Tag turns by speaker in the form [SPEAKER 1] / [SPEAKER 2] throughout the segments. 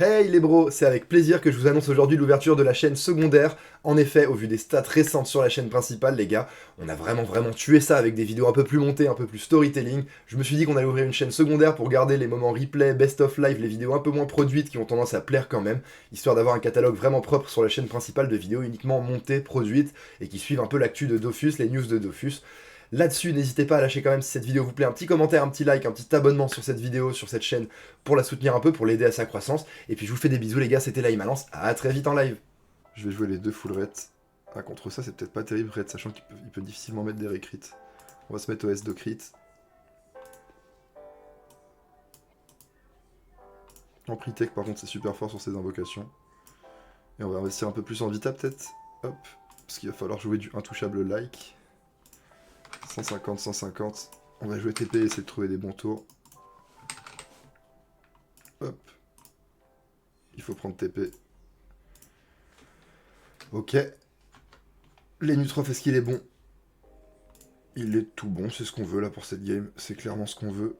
[SPEAKER 1] Hey les bros, c'est avec plaisir que je vous annonce aujourd'hui l'ouverture de la chaîne secondaire. En effet, au vu des stats récentes sur la chaîne principale, les gars, on a vraiment tué ça avec des vidéos un peu plus montées, un peu plus storytelling. Je me suis dit qu'on allait ouvrir une chaîne secondaire pour garder les moments replay, best of live, les vidéos un peu moins produites qui ont tendance à plaire quand même, histoire d'avoir un catalogue vraiment propre sur la chaîne principale de vidéos uniquement montées, produites, et qui suivent un peu l'actu de Dofus, les news de Dofus. Là-dessus, n'hésitez pas à lâcher quand même si cette vidéo vous plaît, un petit commentaire, un petit like, un petit abonnement sur cette vidéo, sur cette chaîne, pour la soutenir un peu, pour l'aider à sa croissance. Et puis je vous fais des bisous les gars, c'était Lance, à très vite en live. Je vais jouer les deux full reds. Ah, contre ça, c'est peut-être pas terrible red, sachant qu'il peut difficilement mettre des recrits. On va se mettre OS de crit. En crit-tech, par contre, c'est super fort sur ses invocations. Et on va investir un peu plus en vita, peut-être. Hop. Parce qu'il va falloir jouer du intouchable like. 150, 150. On va jouer TP et essayer de trouver des bons tours. Hop. Il faut prendre TP. Ok. Lenutroph, est-ce qu'il est bon? Il est tout bon, c'est ce qu'on veut là pour cette game. C'est clairement ce qu'on veut.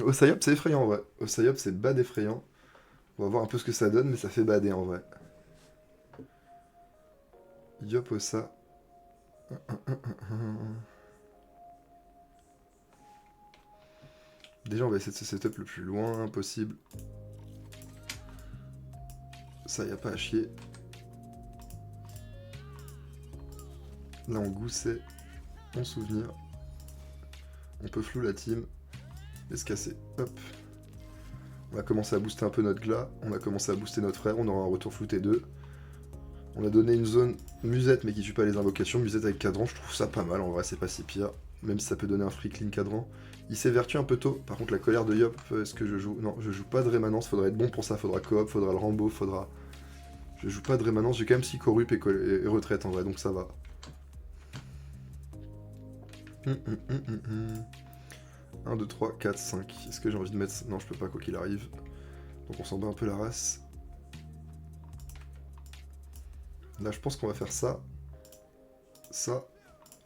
[SPEAKER 1] Osayop, c'est effrayant en vrai. Osayop, c'est bad effrayant. On va voir un peu ce que ça donne, mais ça fait bader en vrai. Yop, Osa. Déjà, on va essayer de se setup le plus loin possible. Ça, y a pas à chier. Là, on goussait. On souvenir. On peut flou la team. Et se casser. Hop. On a commencé à booster un peu notre glas. On a commencé à booster notre frère. On aura un retour flou T2. On a donné une zone musette, mais qui tue pas les invocations. Musette avec cadran, je trouve ça pas mal. En vrai, c'est pas si pire. Même si ça peut donner un free clean cadran. Il s'évertue un peu tôt. Par contre, la colère de Yop, est-ce que je joue? Non, je joue pas de rémanence. Faudra être bon pour ça. Faudra coop, faudra le Rambo, faudra. Je joue pas de rémanence. J'ai quand même psychorup et retraite en vrai, donc ça va. 1, 2, 3, 4, 5. Est-ce que j'ai envie de mettre... Non, je peux pas quoi qu'il arrive. Donc on s'en bat un peu la race. Là, je pense qu'on va faire ça. Ça.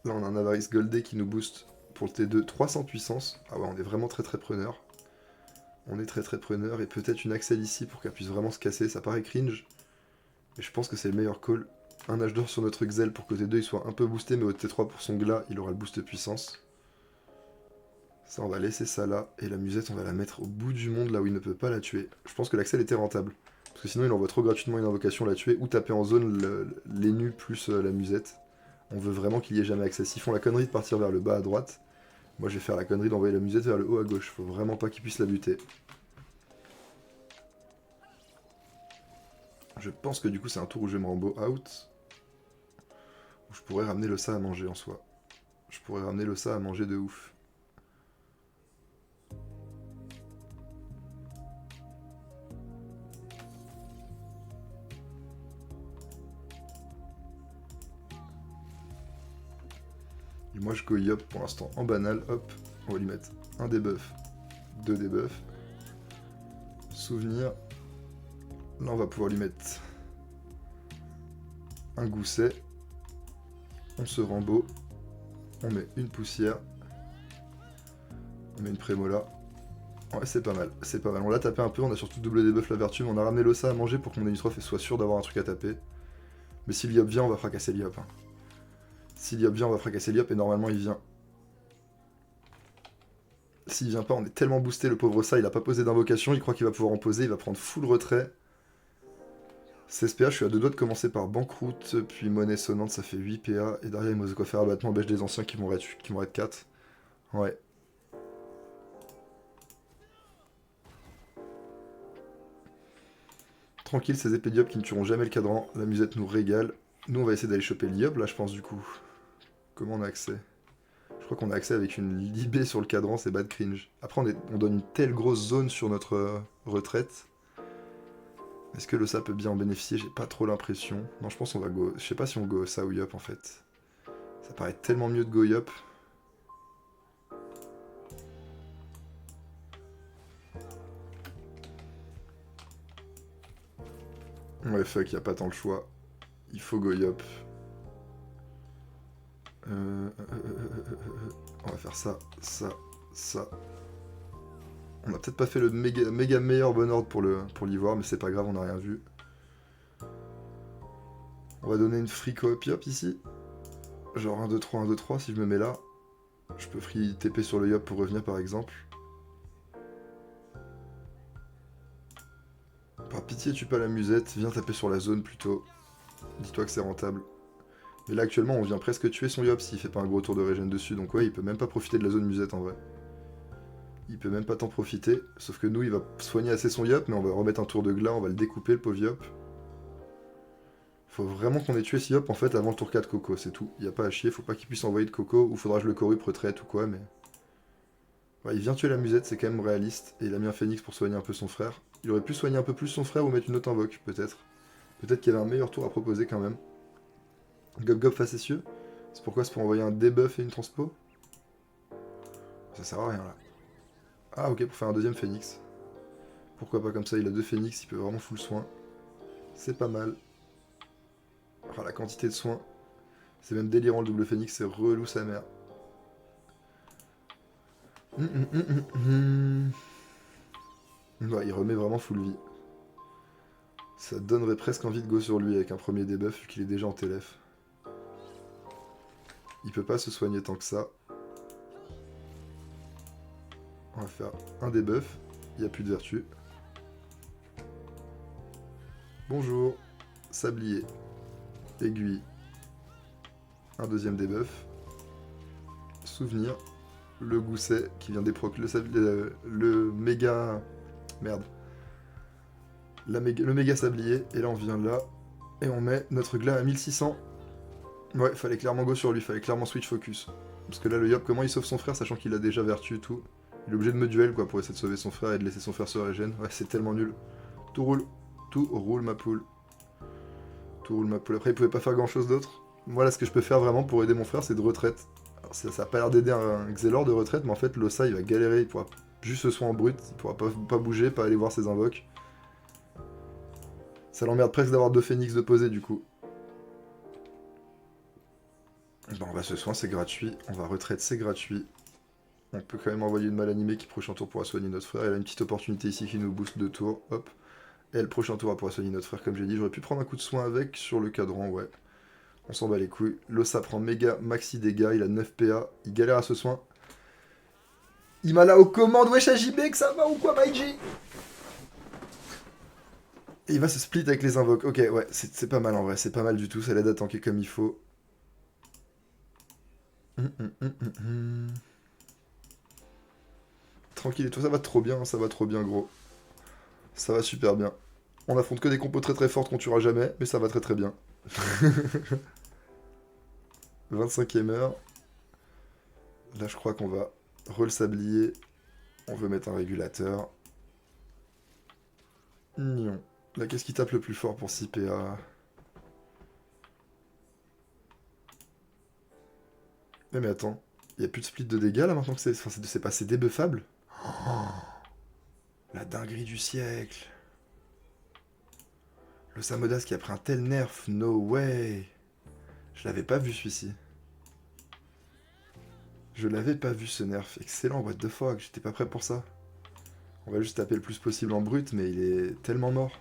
[SPEAKER 1] Là, on a un Avarice Goldé qui nous booste pour le T2 300 puissance. Ah ouais, on est vraiment très preneur. On est très preneur. Et peut-être une Axel ici pour qu'elle puisse vraiment se casser. Ça paraît cringe. Mais je pense que c'est le meilleur call. Un âge d'or sur notre Xel pour que T2 il soit un peu boosté, mais au T3 pour son glas, il aura le boost de puissance. Ça, on va laisser ça là. Et la musette, on va la mettre au bout du monde, là où il ne peut pas la tuer. Je pense que l'Axel était rentable. Parce que sinon, il envoie trop gratuitement une invocation la tuer, ou taper en zone les nus plus la musette. On veut vraiment qu'il y ait jamais accès. S'ils font la connerie de partir vers le bas à droite, moi je vais faire la connerie d'envoyer la musette vers le haut à gauche. Faut vraiment pas qu'ils puissent la buter. Je pense que du coup, c'est un tour où je vais me Rambo out. Où je pourrais ramener le ça à manger en soi. Je pourrais ramener le ça à manger de ouf. Et moi je go Yop pour l'instant en banal, hop, on va lui mettre un debuff, deux debuffs, souvenir, là on va pouvoir lui mettre un gousset, on se Rambo, on met une poussière, on met une prémola, ouais c'est pas mal, on l'a tapé un peu, on a surtout doublé debuff la vertu, mais on a ramené l'ossa à manger pour que mon Enutroph soit sûr d'avoir un truc à taper, mais si l'Iop vient on va fracasser l'Iop, hein. Si l'Iop vient on va fracasser l'Iop et normalement il vient. S'il vient pas, on est tellement boosté, le pauvre ça, il a pas posé d'invocation, il croit qu'il va pouvoir en poser, il va prendre full retrait. CSPA, je suis à deux doigts de commencer par banqueroute, puis monnaie sonnante, ça fait 8 PA, et derrière il me quoi faire abattement, bêche des anciens qui vont être 4. Ouais. Tranquille, ces épées d'Iop qui ne tueront jamais le cadran, la musette nous régale. Nous on va essayer d'aller choper l'Iop là je pense du coup. Comment on a accès? Je crois qu'on a accès avec une libé sur le cadran, c'est bad cringe. Après on donne une telle grosse zone sur notre retraite. Est-ce que le ça peut bien en bénéficier? J'ai pas trop l'impression. Non, je pense qu'on va go... Je sais pas si on go ça ou Yop en fait. Ça paraît tellement mieux de go Yop. Ouais, fuck, y a pas tant le choix. Il faut go Yop. On va faire ça, ça, ça. On a peut-être pas fait le méga meilleur bon ordre pour l'ivoire, mais c'est pas grave, on n'a rien vu. On va donner une free coop yop ici. Genre 1, 2, 3, 1, 2, 3, si je me mets là. Je peux free TP sur le yop pour revenir par exemple. Par pitié, tue pas la musette, viens taper sur la zone plutôt. Dis-toi que c'est rentable. Mais là actuellement on vient presque tuer son yop s'il fait pas un gros tour de régène dessus, donc ouais il peut même pas profiter de la zone musette en vrai. Il peut même pas t'en profiter, sauf que nous il va soigner assez son yop, mais on va remettre un tour de glas, on va le découper le pauvre yop. Faut vraiment qu'on ait tué ce yop en fait avant le tour 4 Coco, c'est tout. Y a pas à chier, faut pas qu'il puisse envoyer de Coco, ou faudra que je le corrupe retraite ou quoi, mais... Ouais, il vient tuer la musette, c'est quand même réaliste, et il a mis un phénix pour soigner un peu son frère. Il aurait pu soigner un peu plus son frère ou mettre une autre invoque, peut-être. Peut-être qu'il y avait un meilleur tour à proposer quand même. Gob Gob facétieux. C'est pourquoi c'est pour envoyer un debuff et une transpo. Ça sert à rien là. Ah ok, pour faire un deuxième phénix. Pourquoi pas, comme ça il a 2 phénix, il peut vraiment full soin. C'est pas mal. Ah, la quantité de soins. C'est même délirant le double phénix, c'est relou sa mère. Ouais, il remet vraiment full vie. Ça donnerait presque envie de go sur lui avec un premier debuff vu qu'il est déjà en TLF. Il peut pas se soigner tant que ça. On va faire un debuff. Il n'y a plus de vertu. Bonjour. Sablier. Aiguille. Un deuxième debuff. Souvenir. Le gousset qui vient déproc. Le méga... Merde. Le méga sablier. Et là on vient là. Et on met notre glas à 1600. Ouais, fallait clairement go sur lui. Fallait clairement switch focus. Parce que là le yop, comment il sauve son frère sachant qu'il a déjà vertu et tout. Il est obligé de me duel quoi pour essayer de sauver son frère et de laisser son frère se régène. Ouais, c'est tellement nul. Tout roule. Tout roule ma poule. Tout roule ma poule. Après il pouvait pas faire grand chose d'autre. Moi là ce que je peux faire vraiment pour aider mon frère c'est de retraite. Alors, ça a pas l'air d'aider un Xelor de retraite, mais en fait l'Ossa il va galérer, il pourra juste se soin en brut, il pourra pas bouger, pas aller voir ses invoques. Ça l'emmerde presque d'avoir 2 phénix de poser du coup. Bon, on va se soin, c'est gratuit. On va retraite, c'est gratuit. On peut quand même envoyer une mal animée qui prochain tour pourra soigner notre frère. Elle a une petite opportunité ici qui nous booste 2 tours. Hop. Et le prochain tour elle pourra soigner notre frère comme j'ai dit. J'aurais pu prendre un coup de soin avec sur le cadran, ouais. On s'en bat les couilles. L'Ossa prend méga maxi dégâts, il a 9 PA, il galère à ce soin. Il m'a là aux commandes, wesh AJB, que ça va ou quoi, Maiji? Et il va se split avec les invoques. Ok, ouais, c'est pas mal en vrai, c'est pas mal du tout, ça l'aide à tanker comme il faut. Tranquille et tout, ça va trop bien, gros. Ça va super bien. On affronte que des compos très très fortes qu'on tuera jamais, mais ça va très très bien. 25e heure. Là, je crois qu'on va roll sablier. On veut mettre un régulateur. Non. Là, qu'est-ce qui tape le plus fort pour 6 PA? Mais attends, il n'y a plus de split de dégâts là maintenant que c'est passé débuffable? Oh, la dinguerie du siècle. Le Samodas qui a pris un tel nerf, no way. Je l'avais pas vu celui-ci. Je l'avais pas vu ce nerf. Excellent, what the fuck, j'étais pas prêt pour ça. On va juste taper le plus possible en brut, mais il est tellement mort.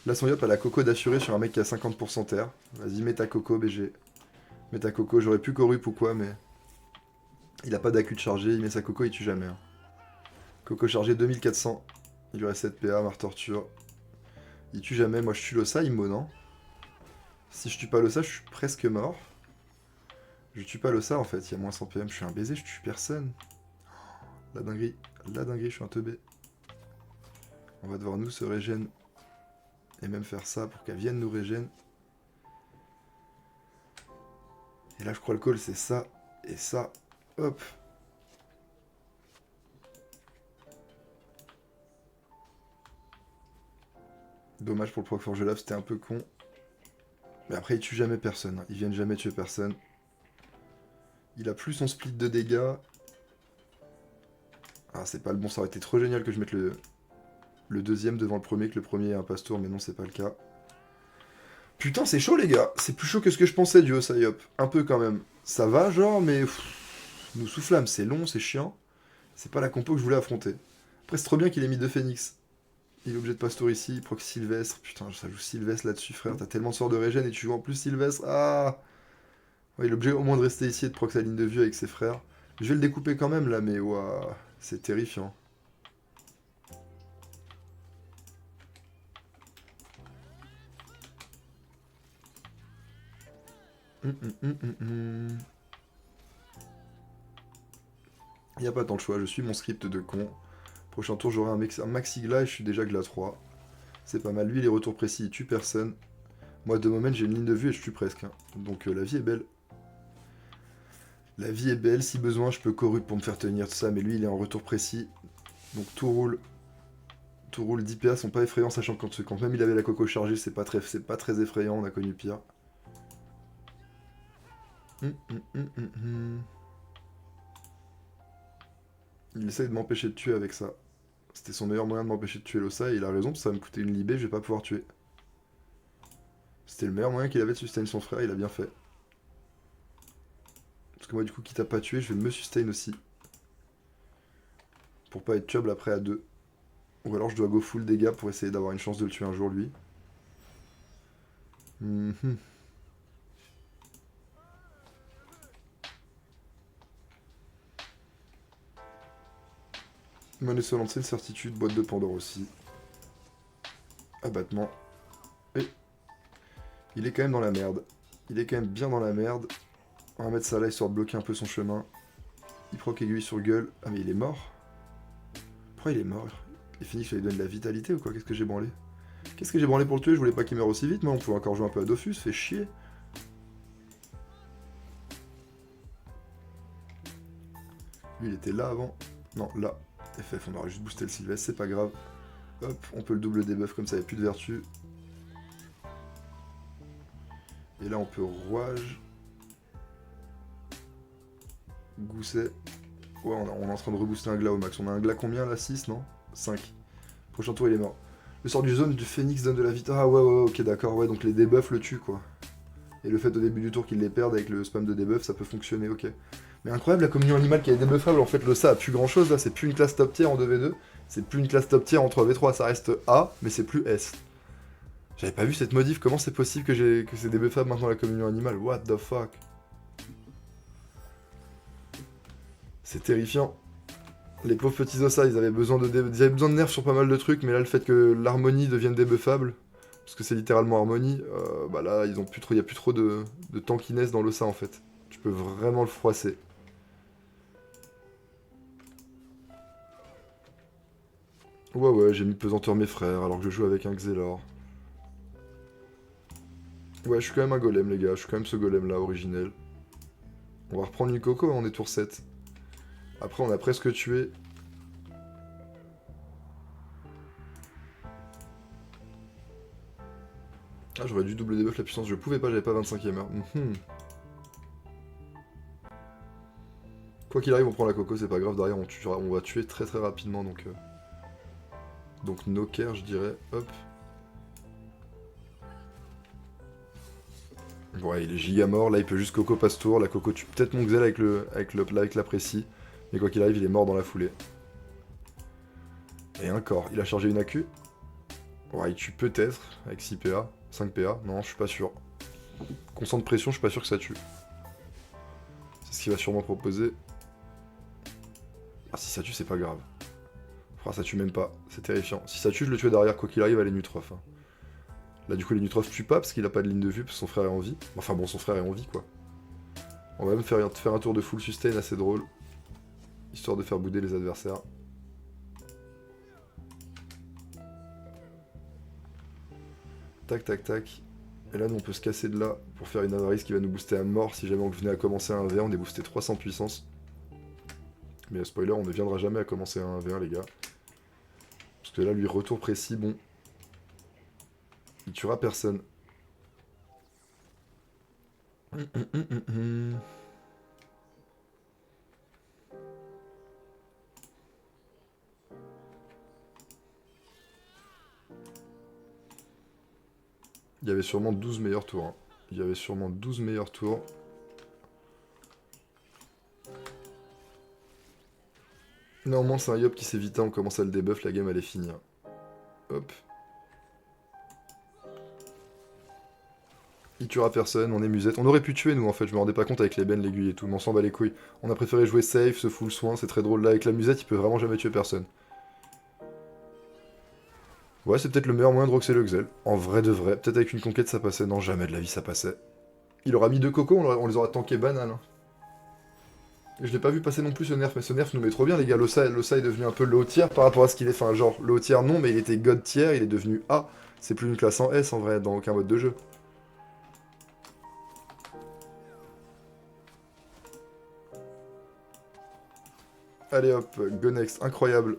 [SPEAKER 1] Là, son yop a la coco d'assurer sur un mec qui a 50% terre. Vas-y, mets ta coco, BG. Mets ta coco, j'aurais pu corrup ou quoi, mais... Il a pas d'accu de chargé, il met sa coco, il tue jamais. Hein. Coco chargé 2400. Il lui reste 7 PA, Mar Torture. Il tue jamais, moi je tue l'Ossa, il me non. Si je tue pas l'Ossa, je suis presque mort. Je tue pas l'Ossa en fait, il y a moins 100 PM, je suis un baiser, je tue personne. La dinguerie, je suis un teubé. On va devoir nous se régène. Et même faire ça pour qu'elle vienne nous régène. Et là je crois le call c'est ça. Et ça. Hop. Dommage pour le proc Forge Lave, c'était un peu con. Mais après, il tue jamais personne. Ils viennent jamais tuer personne. Il a plus son split de dégâts. Ah, c'est pas le bon. Ça aurait été trop génial que je mette le deuxième devant le premier, que le premier ait un passe-tour, mais non, c'est pas le cas. Putain, c'est chaud, les gars. C'est plus chaud que ce que je pensais du Ossayop. Un peu quand même. Ça va, genre, mais... nous soufflâmes, c'est long, c'est chiant. C'est pas la compo que je voulais affronter. Après, c'est trop bien qu'il ait mis 2 phoenix. Il est obligé de passe tour ici, il proc Sylvestre. Putain, ça joue Sylvestre là-dessus, frère. T'as tellement de sorts de régène et tu joues en plus Sylvestre. Ah ouais, il est obligé au moins de rester ici et de proc sa ligne de vue avec ses frères. Je vais le découper quand même là, mais waouh, c'est terrifiant. Il n'y a pas tant de choix, je suis mon script de con. Prochain tour, j'aurai un maxi glas et je suis déjà glas 3. C'est pas mal. Lui, les retours précis, il tue personne. Moi, de moment, j'ai une ligne de vue et je tue presque. Hein. Donc, la vie est belle. La vie est belle. Si besoin, je peux corrupt pour me faire tenir tout ça. Mais lui, il est en retour précis. Donc, tout roule. Tout roule. 10 PA sont pas effrayants, sachant que quand même il avait la coco chargée, c'est pas très effrayant. On a connu pire. Il essaye de m'empêcher de tuer avec ça. C'était son meilleur moyen de m'empêcher de tuer l'Ossa et il a raison, parce que ça va me coûter une libé, je vais pas pouvoir tuer. C'était le meilleur moyen qu'il avait de sustain son frère, il a bien fait. Parce que moi du coup, quitte à pas tuer, je vais me sustain aussi. Pour pas être tuable après à 2. Ou alors je dois go full dégâts pour essayer d'avoir une chance de le tuer un jour lui. Monnaie solente, c'est une certitude, boîte de Pandore aussi. Abattement. Et il est quand même dans la merde. Il est quand même bien dans la merde. On va mettre ça là histoire de bloquer un peu son chemin. Il proc aiguille sur gueule. Ah mais il est mort. Pourquoi il est mort? Les Phoenix, ça lui donne de la vitalité ou quoi? Qu'est-ce que j'ai branlé? Qu'est-ce que j'ai branlé pour le tuer? Je voulais pas qu'il meure aussi vite, moi. On pouvait encore jouer un peu à Dofus, fait chier. Lui, il était là avant. Non, là. FF, on aurait juste boosté le Sylvestre, c'est pas grave. Hop, on peut le double debuff comme ça, il n'y a plus de vertu. Et là, on peut rouage. Gousset. Ouais, on est en train de rebooster un glas au max. On a un glas combien là? 6, non? 5. Prochain tour, il est mort. Le sort du zone du Phoenix donne de la vitalité. Ah ouais, ok, d'accord. Ouais, donc les debuffs le tuent, quoi. Et le fait au début du tour qu'il les perde avec le spam de debuff, ça peut fonctionner, ok. Mais incroyable, la communion animale qui est débuffable, en fait, le ça a plus grand chose là. C'est plus une classe top tier en 2v2. C'est plus une classe top tier en 3v3. Ça reste A, mais c'est plus S. J'avais pas vu cette modif. Comment c'est possible que c'est débuffable maintenant la communion animale? What the fuck? C'est terrifiant. Les pauvres petits ossa, ils avaient besoin de nerfs sur pas mal de trucs, mais là, le fait que l'harmonie devienne débuffable, parce que c'est littéralement harmonie, bah là, ils ont plus trop, il y a plus trop de tankiness dans l'ossa en fait. Tu peux vraiment le froisser. Ouais, j'ai mis pesanteur mes frères alors que je joue avec un Xelor. Ouais, je suis quand même un golem, les gars. Je suis quand même ce golem là, originel. On va reprendre une coco, on est tour 7. Après, on a presque tué. Ah, j'aurais dû double debuff la puissance. Je pouvais pas, j'avais pas 25ème heure. Quoi qu'il arrive, on prend la coco, c'est pas grave. Derrière, on va tuer très très rapidement. Donc no care, je dirais. Hop. Ouais, il est giga mort. Là, il peut juste coco passe tour. La coco tue peut-être mon Xel avec la précis. Mais quoi qu'il arrive, il est mort dans la foulée. Et un corps. Il a chargé une AQ. Ouais, il tue peut-être avec 6 PA. 5 PA. Non, je suis pas sûr. Concentre pression, je suis pas sûr que ça tue. C'est ce qu'il va sûrement proposer. Ah, si ça tue, c'est pas grave. Ah, ça tue même pas. C'est terrifiant. Si ça tue, je le tue derrière. Quoi qu'il arrive, à les Nutrof. Hein. Là, du coup, les Nutrof tuent pas parce qu'il a pas de ligne de vue, parce que son frère est en vie. Enfin bon, son frère est en vie, quoi. On va même faire un tour de full sustain assez drôle. Histoire de faire bouder les adversaires. Tac, tac, tac. Et là, nous, on peut se casser de là pour faire une avarice qui va nous booster à mort. Si jamais on venait à commencer un 1v1, on est boosté 300 puissance. Mais spoiler, on ne viendra jamais à commencer un 1v1, les gars. Parce que là, lui, retour précis, bon. Il tuera personne. Il y avait sûrement 12 meilleurs tours. Hein. Il y avait sûrement 12 meilleurs tours. Normalement, c'est un Yop qui s'évitait, on commence à le debuff, la game elle est finie. Hein. Hop. Il tuera personne, on est musette. On aurait pu tuer nous en fait, je me rendais pas compte avec les bennes, l'aiguille et tout, mais on s'en bat les couilles. On a préféré jouer safe, se full soin, c'est très drôle. Là avec la musette, il peut vraiment jamais tuer personne. Ouais, c'est peut-être le meilleur moyen de roxer le Xel. En vrai de vrai, peut-être avec une conquête ça passait. Non, jamais de la vie ça passait. Il aura mis deux cocos, on les aura tankés banal. Hein. Je l'ai pas vu passer non plus ce nerf, mais ce nerf nous met trop bien les gars. L'Ossa est devenu un peu low tier par rapport à ce qu'il est. Enfin, genre, low tier non, mais il était god tier, il est devenu A. C'est plus une classe en S en vrai, dans aucun mode de jeu. Allez hop, go next, incroyable.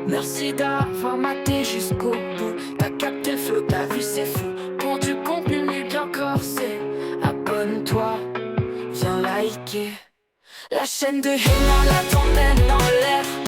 [SPEAKER 2] Merci d'avoir maté jusqu'au bout. T'as capté le flow, t'as vu c'est fou. Pour du contenu mieux bien corsé, abonne-toi, viens liker la chaîne de Hena, la tendenne en l'air.